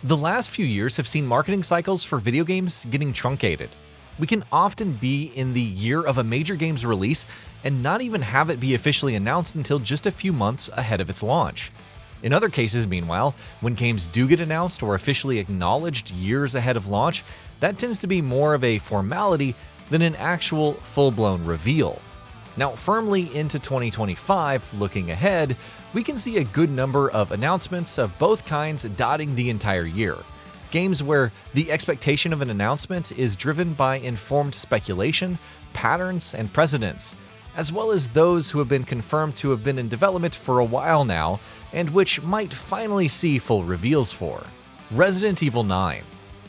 The last few years have seen marketing cycles for video games getting truncated. We can often be in the year of a major game's release and not even have it be officially announced until just a few months ahead of its launch. In other cases, meanwhile, when games do get announced or officially acknowledged years ahead of launch, that tends to be more of a formality than an actual full-blown reveal. Now, firmly into 2025, looking ahead, we can see a good number of announcements of both kinds dotting the entire year. Games where the expectation of an announcement is driven by informed speculation, patterns, and precedents, as well as those who have been confirmed to have been in development for a while now, and which might finally see full reveals for. Resident Evil 9.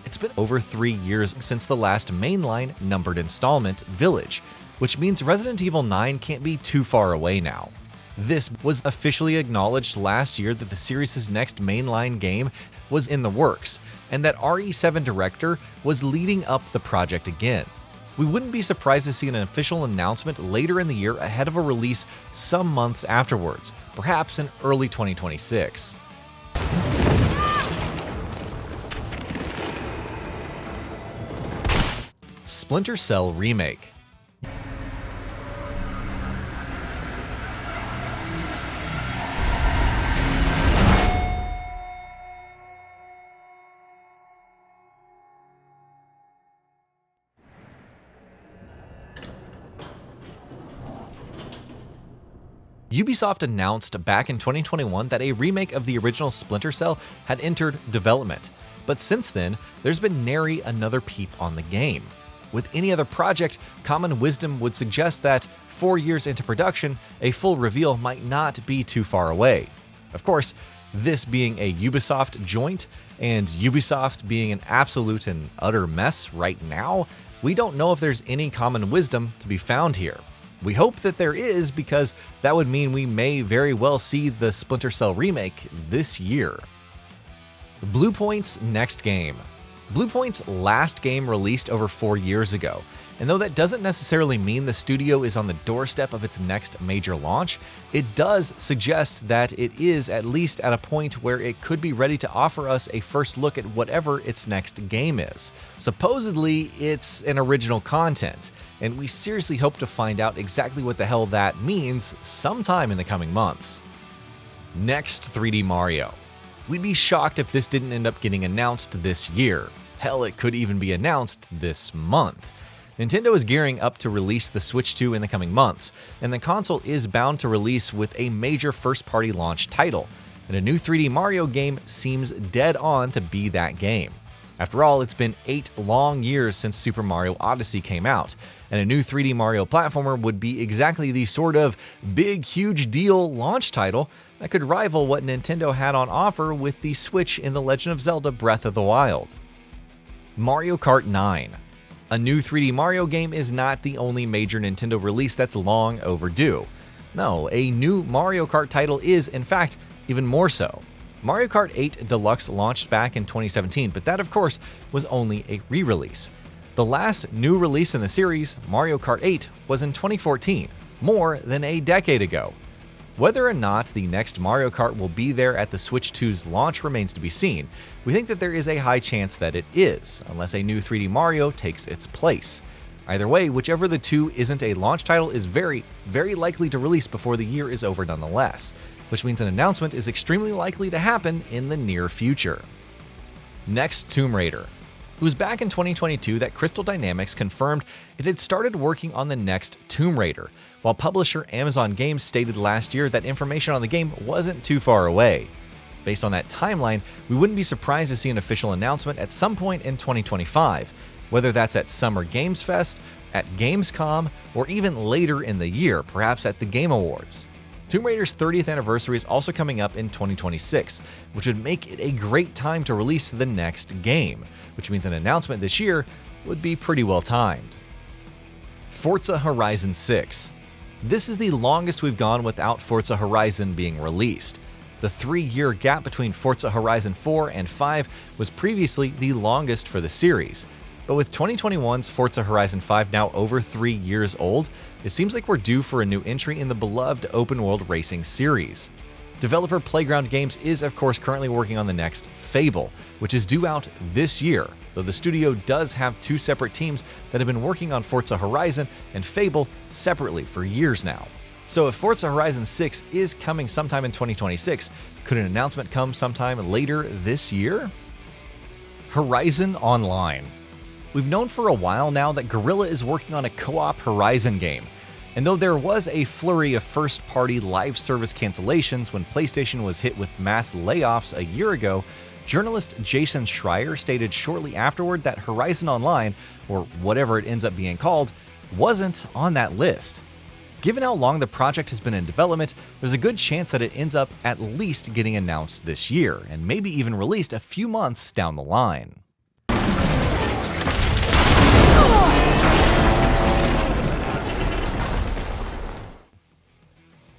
It's been over 3 years since the last mainline numbered installment, Village, which means Resident Evil 9 can't be too far away now. This was officially acknowledged last year that the series' next mainline game was in the works, and that RE7 director was leading up the project again. We wouldn't be surprised to see an official announcement later in the year ahead of a release some months afterwards, perhaps in early 2026. Splinter Cell Remake. Ubisoft announced back in 2021 that a remake of the original Splinter Cell had entered development, but since then, there's been nary another peep on the game. With any other project, common wisdom would suggest that 4 years into production, a full reveal might not be too far away. Of course, this being a Ubisoft joint, and Ubisoft being an absolute and utter mess right now, we don't know if there's any common wisdom to be found here. We hope that there is, because that would mean we may very well see the Splinter Cell remake this year. Bluepoint's next game. Bluepoint's last game released over 4 years ago, and though that doesn't necessarily mean the studio is on the doorstep of its next major launch, it does suggest that it is at least at a point where it could be ready to offer us a first look at whatever its next game is. Supposedly, it's an original content, and we seriously hope to find out exactly what the hell that means sometime in the coming months. Next, 3D Mario. We'd be shocked if this didn't end up getting announced this year. Hell, it could even be announced this month. Nintendo is gearing up to release the Switch 2 in the coming months, and the console is bound to release with a major first-party launch title, and a new 3D Mario game seems dead on to be that game. After all, it's been 8 long years since Super Mario Odyssey came out, and a new 3D Mario platformer would be exactly the sort of big, huge deal launch title that could rival what Nintendo had on offer with the Switch in The Legend of Zelda Breath of the Wild. Mario Kart 9. A new 3D Mario game is not the only major Nintendo release that's long overdue. No, a new Mario Kart title is, in fact, even more so. Mario Kart 8 Deluxe launched back in 2017, but that, of course, was only a re-release. The last new release in the series, Mario Kart 8, was in 2014, more than a decade ago. Whether or not the next Mario Kart will be there at the Switch 2's launch remains to be seen. We think that there is a high chance that it is, unless a new 3D Mario takes its place. Either way, whichever the two isn't a launch title is very, very likely to release before the year is over nonetheless, which means an announcement is extremely likely to happen in the near future. Next, Tomb Raider. It was back in 2022 that Crystal Dynamics confirmed it had started working on the next Tomb Raider, while publisher Amazon Games stated last year that information on the game wasn't too far away. Based on that timeline, we wouldn't be surprised to see an official announcement at some point in 2025, whether that's at Summer Games Fest, at Gamescom, or even later in the year, perhaps at the Game Awards. Tomb Raider's 30th anniversary is also coming up in 2026, which would make it a great time to release the next game, which means an announcement this year would be pretty well timed. Forza Horizon 6. This is the longest we've gone without Forza Horizon being released. The 3-year gap between Forza Horizon 4 and 5 was previously the longest for the series. But with 2021's Forza Horizon 5 now over 3 years old, it seems like we're due for a new entry in the beloved open-world racing series. Developer Playground Games is of course currently working on the next Fable, which is due out this year, though the studio does have two separate teams that have been working on Forza Horizon and Fable separately for years now. So if Forza Horizon 6 is coming sometime in 2026, could an announcement come sometime later this year? Horizon Online. We've known for a while now that Guerrilla is working on a co-op Horizon game. And though there was a flurry of first-party live service cancellations when PlayStation was hit with mass layoffs a year ago, journalist Jason Schreier stated shortly afterward that Horizon Online, or whatever it ends up being called, wasn't on that list. Given how long the project has been in development, there's a good chance that it ends up at least getting announced this year, and maybe even released a few months down the line.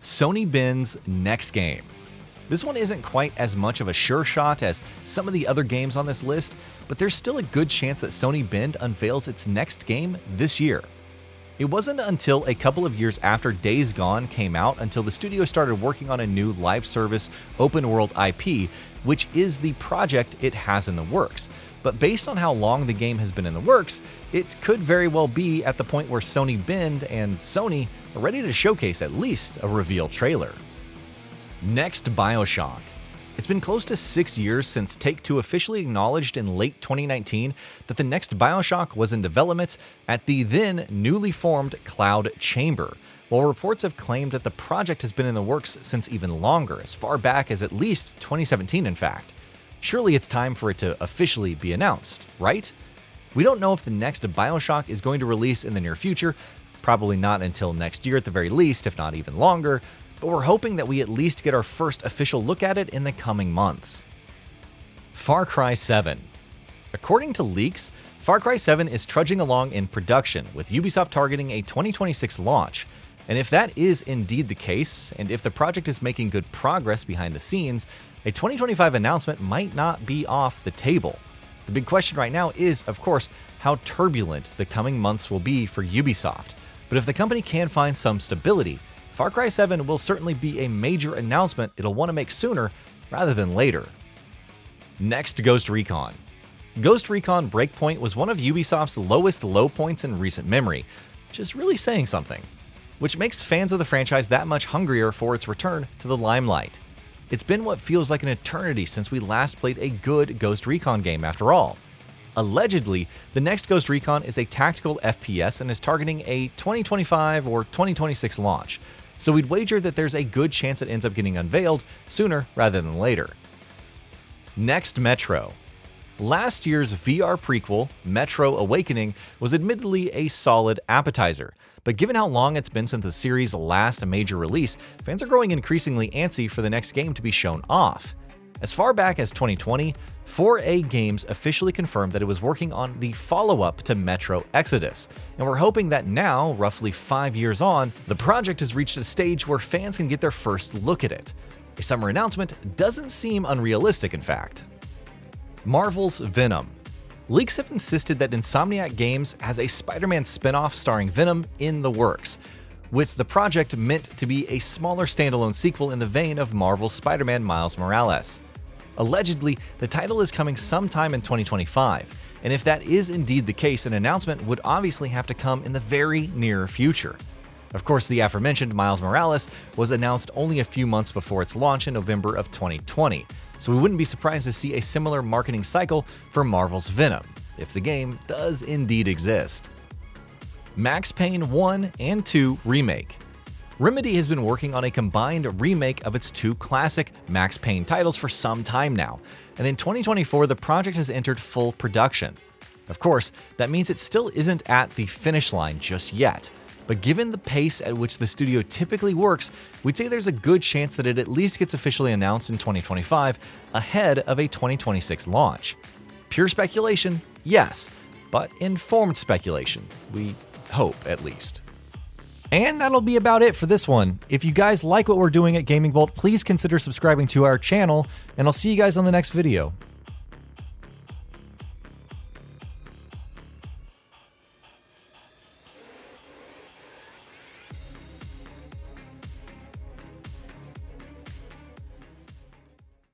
Sony Bend's next game. This one isn't quite as much of a sure shot as some of the other games on this list, but there's still a good chance that Sony Bend unveils its next game this year. It wasn't until a couple of years after Days Gone came out until the studio started working on a new live service open world IP, which is the project it has in the works. But based on how long the game has been in the works, it could very well be at the point where Sony Bend and Sony are ready to showcase at least a reveal trailer. Next, Bioshock. It's been close to 6 years since Take-Two officially acknowledged in late 2019 that the next Bioshock was in development at the then newly formed Cloud Chamber, while reports have claimed that the project has been in the works since even longer, as far back as at least 2017 in fact. Surely it's time for it to officially be announced, right? We don't know if the next Bioshock is going to release in the near future, probably not until next year at the very least, if not even longer, but we're hoping that we at least get our first official look at it in the coming months. Far Cry 7. According to leaks, Far Cry 7 is trudging along in production, with Ubisoft targeting a 2026 launch. And if that is indeed the case, and if the project is making good progress behind the scenes, a 2025 announcement might not be off the table. The big question right now is, of course, how turbulent the coming months will be for Ubisoft. But if the company can find some stability, Far Cry 7 will certainly be a major announcement it'll want to make sooner rather than later. Next, Ghost Recon. Ghost Recon Breakpoint was one of Ubisoft's lowest low points in recent memory, which is really saying something, which makes fans of the franchise that much hungrier for its return to the limelight. It's been what feels like an eternity since we last played a good Ghost Recon game after all. Allegedly, the next Ghost Recon is a tactical FPS and is targeting a 2025 or 2026 launch, so we'd wager that there's a good chance it ends up getting unveiled sooner rather than later. Next, Metro. Last year's VR prequel, Metro Awakening, was admittedly a solid appetizer, but given how long it's been since the series' last major release, fans are growing increasingly antsy for the next game to be shown off. As far back as 2020, 4A Games officially confirmed that it was working on the follow-up to Metro Exodus, and we're hoping that now, roughly 5 years on, the project has reached a stage where fans can get their first look at it. A summer announcement doesn't seem unrealistic, in fact. Marvel's Venom. Leaks have insisted that Insomniac Games has a Spider-Man spin-off starring Venom in the works, with the project meant to be a smaller standalone sequel in the vein of Marvel's Spider-Man Miles Morales. Allegedly, the title is coming sometime in 2025, and if that is indeed the case, an announcement would obviously have to come in the very near future. Of course, the aforementioned Miles Morales was announced only a few months before its launch in November of 2020, so we wouldn't be surprised to see a similar marketing cycle for Marvel's Venom, if the game does indeed exist. Max Payne 1 and 2 Remake. Remedy has been working on a combined remake of its two classic Max Payne titles for some time now, and in 2024 the project has entered full production. Of course, that means it still isn't at the finish line just yet, but given the pace at which the studio typically works, we'd say there's a good chance that it at least gets officially announced in 2025 ahead of a 2026 launch. Pure speculation, yes, but informed speculation, we hope at least. And that'll be about it for this one. If you guys like what we're doing at GamingBolt, please consider subscribing to our channel, and I'll see you guys on the next video.